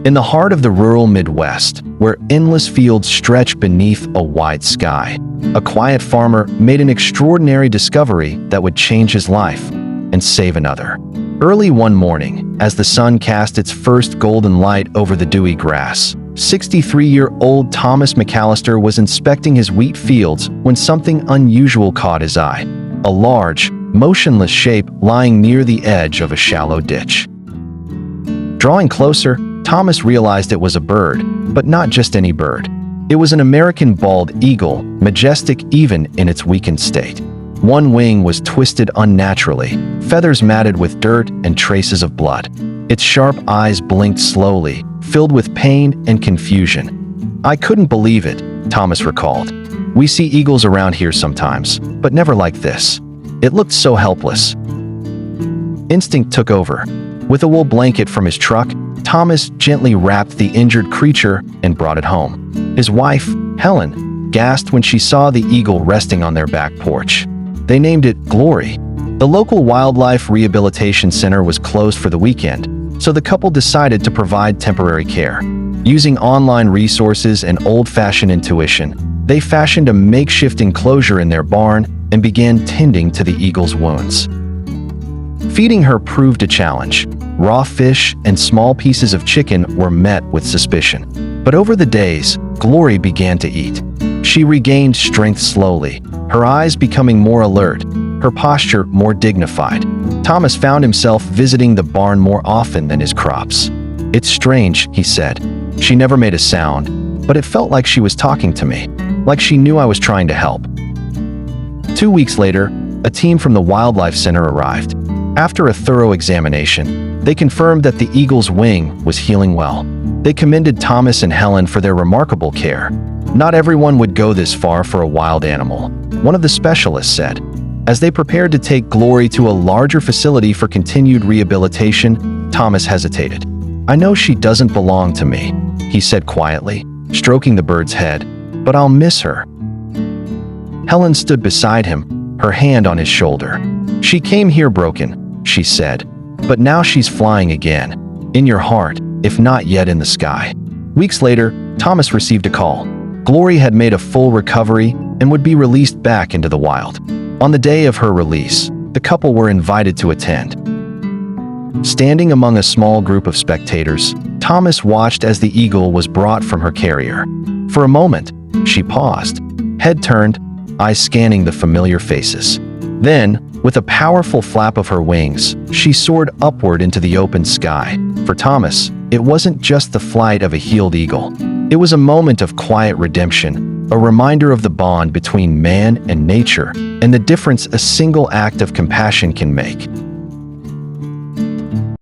In the heart of the rural Midwest, where endless fields stretch beneath a wide sky, a quiet farmer made an extraordinary discovery that would change his life and save another. Early one morning, as the sun cast its first golden light over the dewy grass, 63-year-old Thomas McAllister was inspecting his wheat fields when something unusual caught his eye: a large, motionless shape lying near the edge of a shallow ditch. Drawing closer, Thomas realized it was a bird, but not just any bird. It was an American bald eagle, majestic even in its weakened state. One wing was twisted unnaturally, feathers matted with dirt and traces of blood. Its sharp eyes blinked slowly, filled with pain and confusion. "I couldn't believe it," Thomas recalled. "We see eagles around here sometimes, but never like this. It looked so helpless." Instinct took over. With a wool blanket from his truck, Thomas gently wrapped the injured creature and brought it home. His wife, Helen, gasped when she saw the eagle resting on their back porch. They named it Glory. The local wildlife rehabilitation center was closed for the weekend, so the couple decided to provide temporary care. Using online resources and old-fashioned intuition, they fashioned a makeshift enclosure in their barn and began tending to the eagle's wounds. Feeding her proved a challenge. Raw fish and small pieces of chicken were met with suspicion. But over the days, Glory began to eat. She regained strength slowly, her eyes becoming more alert, her posture more dignified. Thomas found himself visiting the barn more often than his crops. "It's strange," he said. "She never made a sound, but it felt like she was talking to me, like she knew I was trying to help." 2 weeks later, a team from the Wildlife Center arrived. After a thorough examination, they confirmed that the eagle's wing was healing well. They commended Thomas and Helen for their remarkable care. "Not everyone would go this far for a wild animal," one of the specialists said. As they prepared to take Glory to a larger facility for continued rehabilitation, Thomas hesitated. "I know she doesn't belong to me," he said quietly, stroking the bird's head, "but I'll miss her." Helen stood beside him, her hand on his shoulder. "She came here broken," she said, "but now she's flying again. In your heart, if not yet in the sky." Weeks later, Thomas received a call. Glory had made a full recovery and would be released back into the wild. On the day of her release, the couple were invited to attend. Standing among a small group of spectators, Thomas watched as the eagle was brought from her carrier. For a moment, she paused, head turned, eyes scanning the familiar faces. Then, with a powerful flap of her wings, she soared upward into the open sky. For Thomas, it wasn't just the flight of a healed eagle. It was a moment of quiet redemption, a reminder of the bond between man and nature, and the difference a single act of compassion can make.